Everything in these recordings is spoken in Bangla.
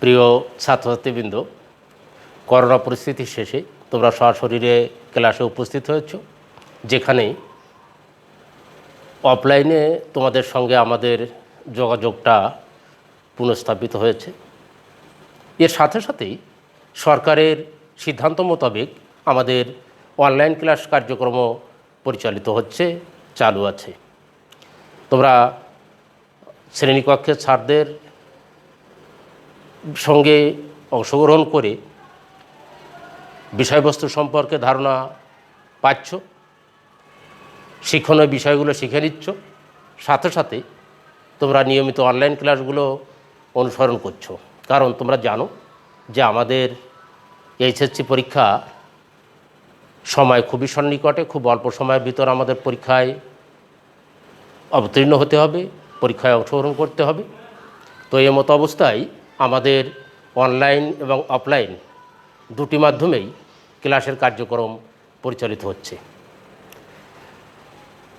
প্রিয় ছাত্রছাত্রীবৃন্দ, করোনা পরিস্থিতির শেষে তোমরা সশরীরে ক্লাসে উপস্থিত হয়েছ, যেখানে অফলাইনে তোমাদের সঙ্গে আমাদের যোগাযোগটা পুনঃস্থাপিত হয়েছে। এর সাথে সাথেই সরকারের সিদ্ধান্ত মোতাবেক আমাদের অনলাইন ক্লাস কার্যক্রম পরিচালিত হচ্ছে, চালু আছে। তোমরা শ্রেণীকক্ষের ছাত্রদের সঙ্গে অংশগ্রহণ করে বিষয়বস্তু সম্পর্কে ধারণা পাচ্ছ, শিক্ষণীয় বিষয়গুলো শিখে নিচ্ছ, সাথে সাথে তোমরা নিয়মিত অনলাইন ক্লাসগুলো অনুসরণ করছো। কারণ তোমরা জানো যে আমাদের এইচএসসি পরীক্ষা সময় খুবই সন্নিকটে, খুব অল্প সময়ের ভিতর আমাদের পরীক্ষায় অবতীর্ণ হতে হবে, পরীক্ষায় অংশগ্রহণ করতে হবে। তো এই মতো অবস্থায় আমাদের অনলাইন এবং অফলাইন দুটি মাধ্যমেই ক্লাসের কার্যক্রম পরিচালিত হচ্ছে।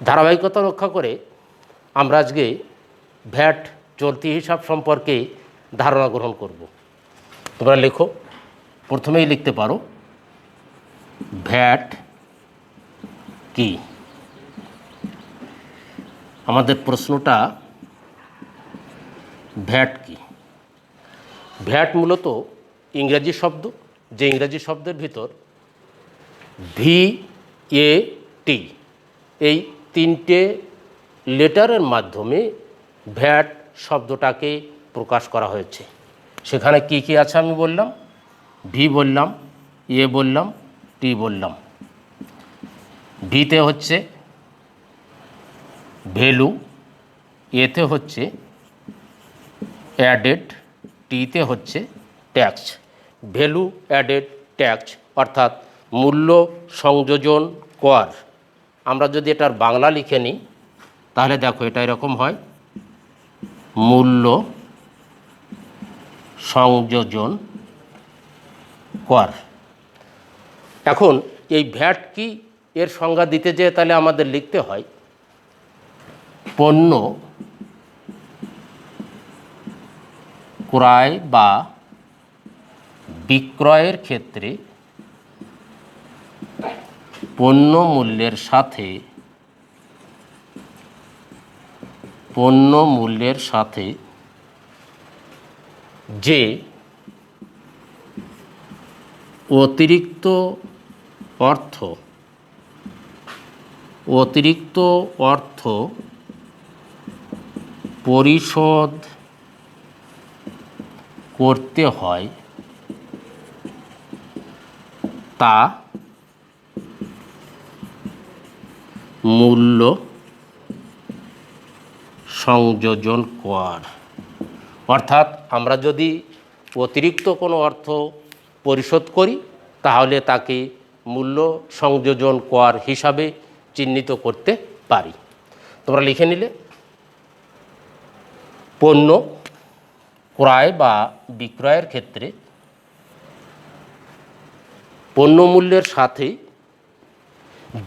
ধারাবাহিকতা রক্ষা করে আমরা আজকে ভ্যাট চলতি হিসাব সম্পর্কে ধারণা গ্রহণ করব। তোমরা লেখো, প্রথমেই লিখতে পারো ভ্যাট কি। আমাদের প্রশ্নটা ভ্যাট কি। ভ্যাট মূলত ইংরেজি শব্দ, যে ইংরেজি শব্দের ভিতর VAT এই তিনটে লেটারের মাধ্যমে ভ্যাট শব্দটাকে প্রকাশ করা হয়েছে। সেখানে কি কি আছে আমি বললাম, ভি বললাম, বললাম, টি বললাম। ভিতে হচ্ছে ভ্যালু, এতে হচ্ছে অ্যাডেড, টিতে হচ্ছে ট্যাক্স। ভ্যালু অ্যাডেড ট্যাক্স অর্থাৎ মূল্য সংযোজন কর। আমরা যদি এটার বাংলা লিখে নিই তাহলে দেখো এটা এরকম হয়, মূল্য সংযোজন কর। এখন এই ভ্যাট কি এর সংজ্ঞা দিতে যেয়ে তাহলে আমাদের লিখতে হয় পণ্য ক্রয় বা বিক্রয়ের ক্ষেত্রে পণ্য মূল্যের সাথে যে অতিরিক্ত অর্থ পরিশোধ করতে হয় তা মূল্য সংযোজন কর। অর্থাৎ আমরা যদি অতিরিক্ত কোনো অর্থ পরিশোধ করি তাহলে তাকে মূল্য সংযোজন কর হিসাবে চিহ্নিত করতে পারি। তোমরা লিখে নিলে পণ্য ক্রয় বা বিক্রয়ের ক্ষেত্রে পণ্য মূল্যের সাথে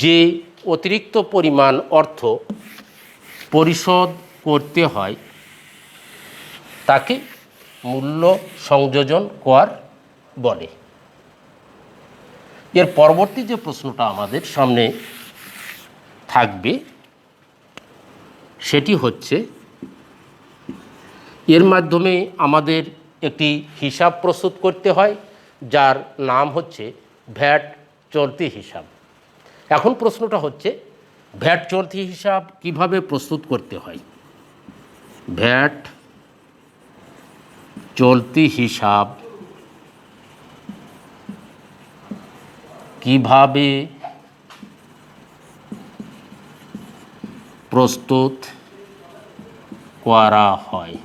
যে অতিরিক্ত পরিমাণ অর্থ পরিশোধ করতে হয় তাকে মূল্য সংযোজন কর বলে। এর পরবর্তী যে প্রশ্নটা আমাদের সামনে থাকবে সেটি হচ্ছে, এর মাধ্যমে আমাদের একটি হিসাব প্রস্তুত করতে হয় যার নাম হচ্ছে ভ্যাট চলতি হিসাব। এখন প্রশ্নটা হচ্ছে ভ্যাট চলতি হিসাব কিভাবে প্রস্তুত করতে হয়। ভ্যাট চলতি হিসাব কিভাবে প্রস্তুত করা হয়।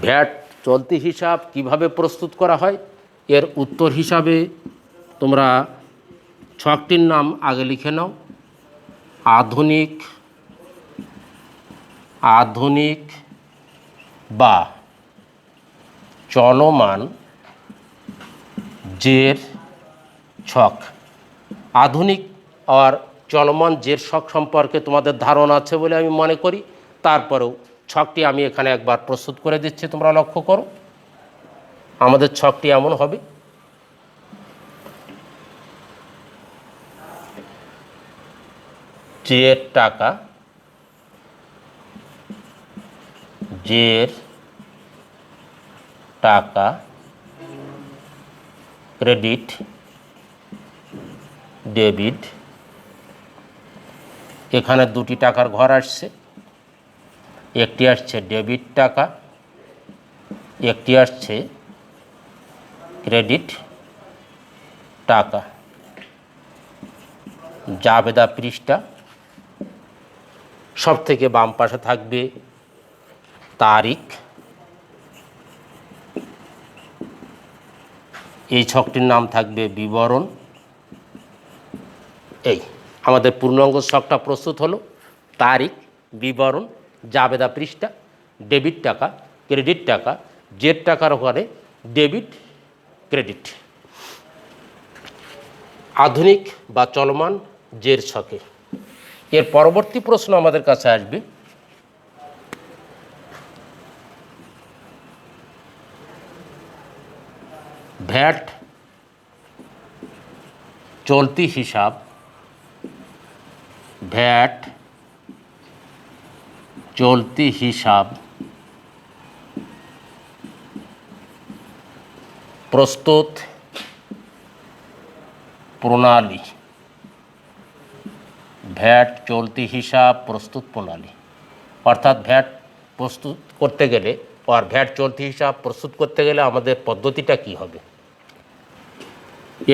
ভ্যাট চলতি হিসাব কিভাবে প্রস্তুত করা হয় এর উত্তর হিসাবে তোমরা ছকটির নাম আগে লিখে নাও। আধুনিক বা চলমান জের ছক। আধুনিক আর চলমান জের ছক সম্পর্কে তোমাদের ধারণা আছে বলে আমি মনে করি। তারপরেও ছকটি আমি এখানে একবার প্রস্তুত করে দিচ্ছি, তোমরা লক্ষ্য করো। আমাদের ছকটি এমন হবে, জের টাকা, জের টাকা, ক্রেডিট, ডেবিট। এখানে দুটি টাকার ঘর আসছে, একটি আসছে ডেবিট টাকা, একটি আসছে ক্রেডিট টাকা। জাবেদা পৃষ্ঠা, সব থেকে বাম পাশে থাকবে তারিখ। এই ছকটির নাম থাকবে বিবরণ। এই আমাদের পূর্ণাঙ্গ ছকটা প্রস্তুত হলো। তারিখ, বিবরণ, জাবেদা পৃষ্ঠা, ডেবিট টাকা, ক্রেডিট টাকা, জের টাকার ওখানে ডেবিট, ক্রেডিট। আধুনিক বা চলমান জের ছকে এর পরবর্তী প্রশ্ন আমাদের কাছে আসবে, ভ্যাট চলতি হিসাব, ভ্যাট চলতি হিসাব প্রস্তুত প্রণালী। ভ্যাট চলতি হিসাব প্রস্তুত প্রণালী, অর্থাৎ ভ্যাট প্রস্তুত করতে গেলে আর ভ্যাট চলতি হিসাব প্রস্তুত করতে গেলে আমাদের পদ্ধতিটা কি হবে।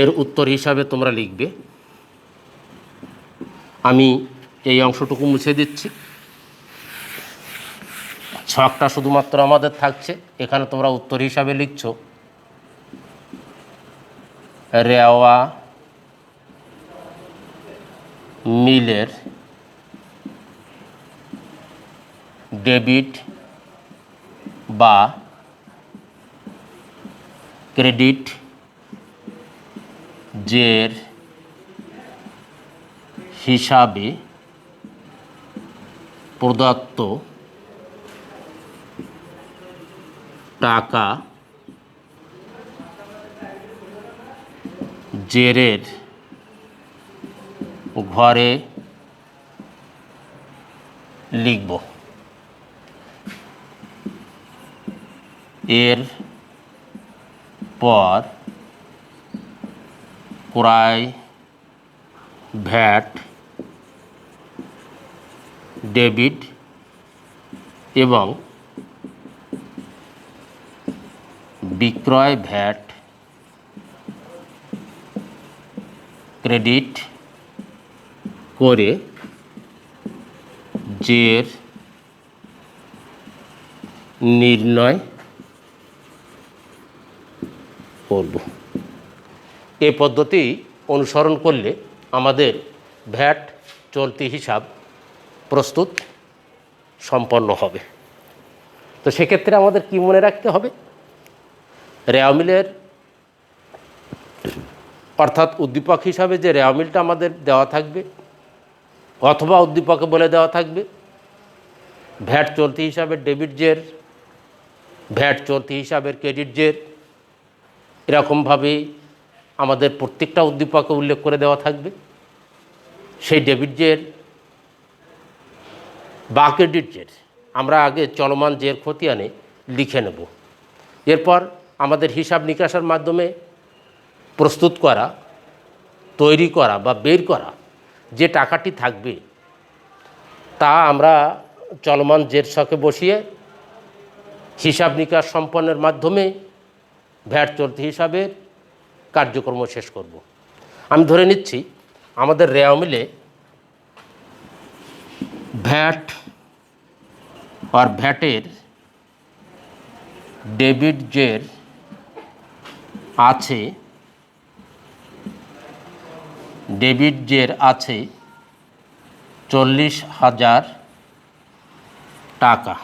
এর উত্তর হিসাবে তোমরা লিখবে, আমি এই অংশটুকু মুছে দিচ্ছি, ছকটা শুধুমাত্র আমাদের থাকছে। এখানে তোমরা উত্তর হিসাবে লিখছো রেওয়া মিলের ডেবিট বা ক্রেডিট জের হিসাবে প্রদত্ত টাকা জেরের ঘরে লিখব। এর পর ক্রয়, ভ্যাট, ডেবিট এবং বিক্রয় ভ্যাট, ক্রেডিট করে জের নির্ণয় করব। এই পদ্ধতি অনুসরণ করলে আমাদের ভ্যাট চলতি হিসাব প্রস্তুত সম্পন্ন হবে। তো সেক্ষেত্রে আমাদের কি মনে রাখতে হবে, রেওয়া মিলের অর্থাৎ উদ্দীপক হিসাবে যে রেওয়া মিলটা আমাদের দেওয়া থাকবে অথবা উদ্দীপকে বলে দেওয়া থাকবে ভ্যাট চলতি হিসাবের ডেবিট জের, ভ্যাট চলতি হিসাবের ক্রেডিট জের, এরকমভাবেই আমাদের প্রত্যেকটা উদ্দীপকে উল্লেখ করে দেওয়া থাকবে। সেই ডেবিট জের বা ক্রেডিট জের আমরা আগে চলমান জের খতিয়ানে লিখে নেব। এরপর আমাদের হিসাব নিকাশের মাধ্যমে প্রস্তুত করা, তৈরি করা বা বের করা যে টাকাটি থাকবে তা আমরা চলমান জের ছকে বসিয়ে হিসাব নিকাশ সম্পন্নের মাধ্যমে ভ্যাট চলতি হিসাবের কার্যক্রম শেষ করব। আমি ধরে নিচ্ছি আমাদের রেওয়া মিলে ভ্যাট আর ভ্যাটের ডেবিট জের আছে, ডেবিট জের আছে 40,000 টাকা।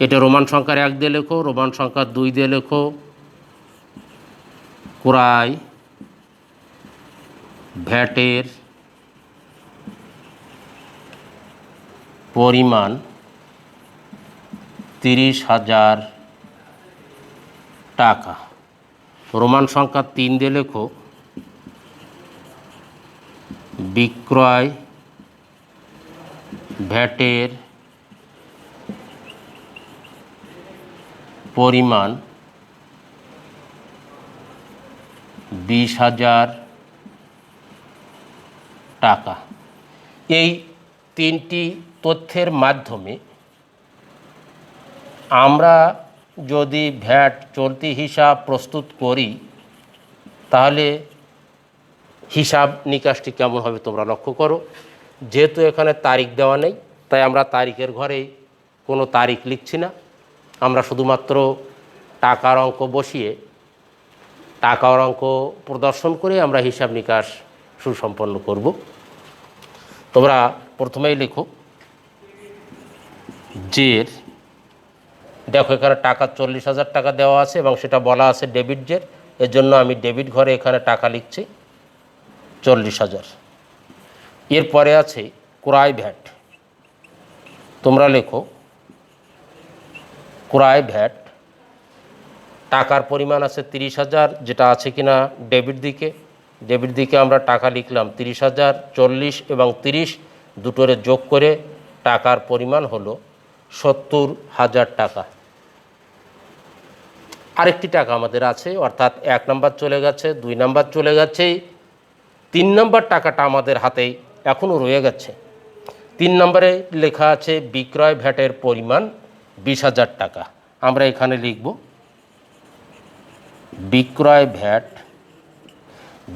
এটা রোমান সংখ্যার 1 দিয়ে লেখো, রোমান সংখ্যার 2 দিয়ে লেখো। ক্রয় ভ্যাটের পরিমাণ 30,000 টাকা। রোমান সংখ্যা 3 দিয়ে লেখো। বিক্রয় ভ্যাটের পরিমাণ 20,000 টাকা। এই 3টি তথ্যের মাধ্যমে আমরা যদি ভ্যাট চলতি হিসাব প্রস্তুত করি তাহলে হিসাব নিকাশটি কেমন হবে তোমরা লক্ষ্য করো। যেহেতু এখানে তারিখ দেওয়া নেই তাই আমরা তারিখের ঘরে কোনো তারিখ লিখছি না, আমরা শুধুমাত্র টাকার অঙ্ক বসিয়ে টাকার অঙ্ক প্রদর্শন করে আমরা হিসাব নিকাশ সুসম্পন্ন করব। তোমরা প্রথমেই লেখো জের। দেখো এখানে টাকা 40,000 টাকা দেওয়া আছে এবং সেটা বলা আছে ডেবিট জের, এর জন্য আমি ডেবিট ঘরে এখানে টাকা লিখছি 40,000। এরপরে আছে ক্রয় ভ্যাট। তোমরা লেখো ক্রয় ভ্যাট। টাকার পরিমাণ আছে 30,000, যেটা আছে কিনা ডেবিট দিকে। ডেবিট দিকে আমরা টাকা লিখলাম 30,000, 40 এবং 30 দুটোরে যোগ করে টাকার পরিমাণ হলো 70,000 টাকা। আরেকটি টাকা আমাদের আছে, অর্থাৎ 1 নাম্বার চলে গেছে, 2 নাম্বার চলে গেছে, 3 নাম্বার টাকাটা আমাদের হাতেই এখনও রয়ে গেছে। 3 নম্বরে লেখা আছে বিক্রয় ভ্যাটের পরিমাণ 20,000 টাকা। আমরা এখানে লিখব বিক্রয় ভ্যাট।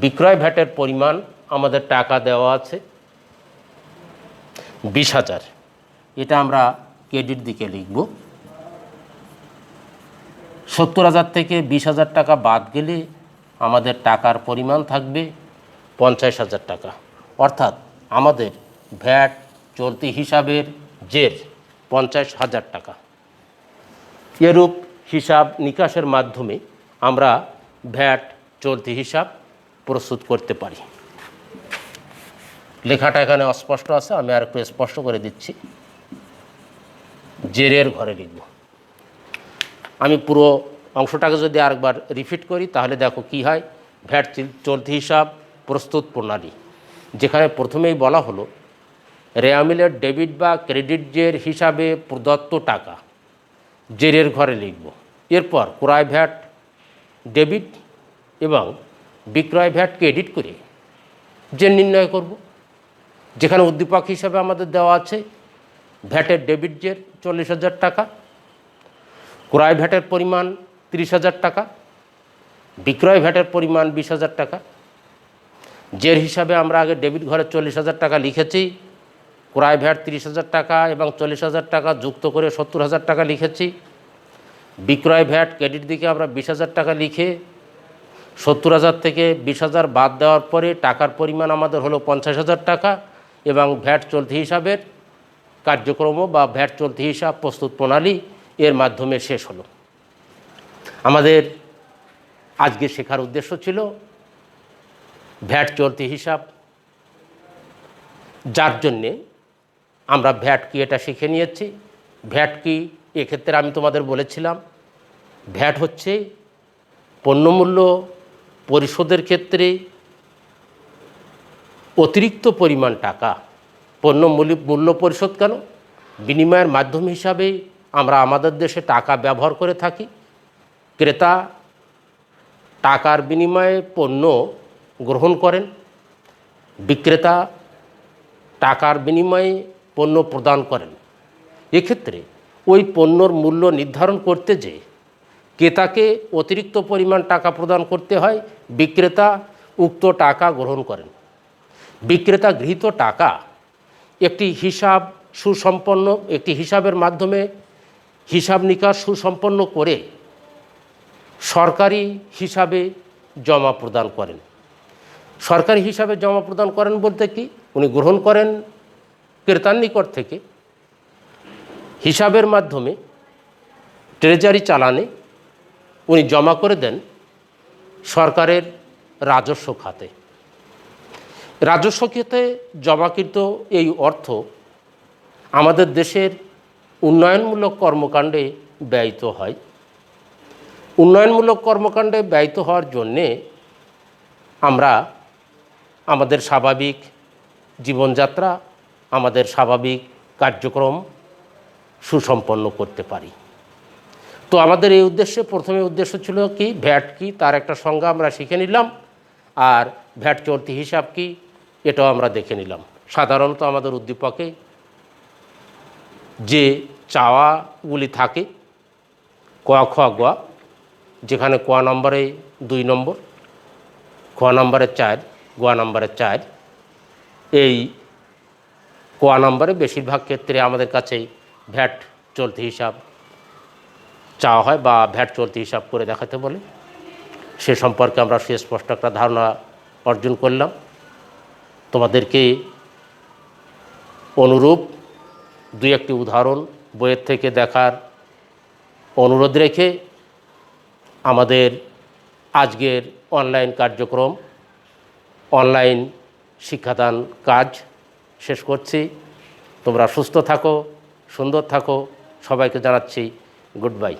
বিক্রয় ভ্যাটের পরিমাণ আমাদের টাকা দেওয়া আছে 20,000, এটা আমরা ক্রেডিট দিকে লিখব। 70,000 থেকে 20,000 টাকা বাদ গেলে আমাদের টাকার পরিমাণ থাকবে 50,000 টাকা। অর্থাৎ আমাদের ভ্যাট চলতি হিসাবের জের 50,000 টাকা। এরূপ হিসাব নিকাশের মাধ্যমে আমরা ভ্যাট চলতি হিসাব প্রস্তুত করতে পারি। লেখাটা এখানে অস্পষ্ট আছে, আমি আর একটু স্পষ্ট করে দিচ্ছি। জেরের ঘরে লিখব। আমি পুরো অংশটাকে যদি আরেকবার রিপিট করি তাহলে দেখো কি হয়। ভ্যাট চলতি হিসাব প্রস্তুত প্রণালী, যেখানে প্রথমেই বলা হলো রেয়ামিলের ডেবিট বা ক্রেডিট জের হিসাবে প্রদত্ত টাকা জেরের ঘরে লিখব। এরপর ক্রয় ভ্যাট ডেবিট এবং বিক্রয় ভ্যাট ক্রেডিট করে জের নির্ণয় করব, যেখানে উদ্দীপক হিসাবে আমাদের দেওয়া আছে ভ্যাটের ডেবিট জের 40,000 টাকা, ক্রয় ভ্যাটের পরিমাণ 30,000 টাকা, বিক্রয় ভ্যাটের পরিমাণ 20,000 টাকা। জের হিসাবে আমরা আগে ডেবিট ঘরে 40,000 টাকা লিখেছি, ক্রয় ভ্যাট 30,000 টাকা এবং 40,000 টাকা যুক্ত করে 70,000 টাকা লিখেছি। বিক্রয় ভ্যাট ক্রেডিট দিকে আমরা 20,000 টাকা লিখে 70,000 থেকে 20,000 বাদ দেওয়ার পরে টাকার পরিমাণ আমাদের হলো 50,000 টাকা এবং ভ্যাট চলতি হিসাবের কার্যক্রম বা ভ্যাট চলতি হিসাব প্রস্তুত প্রণালী এর মাধ্যমে শেষ হলো। আমাদের আজকে শেখার উদ্দেশ্য ছিল ভ্যাট চলতি হিসাব, যার জন্যে আমরা ভ্যাট কি এটা শিখে নিয়েছি। ভ্যাট কি এক্ষেত্রে আমি তোমাদের বলেছিলাম ভ্যাট হচ্ছে পণ্যমূল্য পরিশোধের ক্ষেত্রে অতিরিক্ত পরিমাণ টাকা। পণ্য মূল্য পরিশোধ কেন? বিনিময়ের মাধ্যম হিসাবে আমরা আমাদের দেশে টাকা ব্যবহার করে থাকি। ক্রেতা টাকার বিনিময়ে পণ্য গ্রহণ করেন, বিক্রেতা টাকার বিনিময়ে পণ্য প্রদান করেন। এক্ষেত্রে ওই পণ্যর মূল্য নির্ধারণ করতে যে ক্রেতাকে অতিরিক্ত পরিমাণ টাকা প্রদান করতে হয়, বিক্রেতা উক্ত টাকা গ্রহণ করেন। বিক্রেতা গৃহীত টাকা একটি হিসাবের মাধ্যমে হিসাব নিকাশ সুসম্পন্ন করে সরকারি হিসাবে জমা প্রদান করেন। সরকারি হিসাবে জমা প্রদান করেন বলতে কি, উনি গ্রহণ করেন ক্রেতার নিকট থেকে, হিসাবের মাধ্যমে ট্রেজারি চালানে উনি জমা করে দেন সরকারের রাজস্ব খাতে। রাজস্ব খাতে জমাকৃত এই অর্থ আমাদের দেশের উন্নয়নমূলক কর্মকাণ্ডে ব্যয়িত হয়। উন্নয়নমূলক কর্মকাণ্ডে ব্যয়িত হওয়ার জন্যে আমরা আমাদের স্বাভাবিক জীবনযাত্রা, আমাদের স্বাভাবিক কার্যক্রম সুসম্পন্ন করতে পারি। তো আমাদের এই উদ্দেশ্যে প্রথমে উদ্দেশ্য ছিল কি, ভ্যাট কি তার একটা সংজ্ঞা আমরা শিখে নিলাম, আর ভ্যাট চলতি হিসাব কি এটাও আমরা দেখে নিলাম। সাধারণত আমাদের উদ্দীপকে যে চাওয়াগুলি থাকে ক খ গ, যেখানে ক নম্বরে 2 নম্বর, খ নম্বরে 4, গ নম্বরে 4, এই ক নম্বরে বেশিরভাগ ক্ষেত্রে আমাদের কাছে ভ্যাট চলতি হিসাব চাওয়া হয় বা ভ্যাট চলতি হিসাব করে দেখাতে বলে। সে সম্পর্কে আমরা সুস্পষ্ট একটা ধারণা অর্জন করলাম। তোমাদেরকে অনুরূপ 2-1টি উদাহরণ বইয়ের থেকে দেখার অনুরোধ রেখে আমাদের আজকের অনলাইন কার্যক্রম, অনলাইন শিক্ষাদান কাজ শেষ করছি। তোমরা সুস্থ থাকো, সুন্দর থাকো। সবাইকে জানাচ্ছি গুড বাই।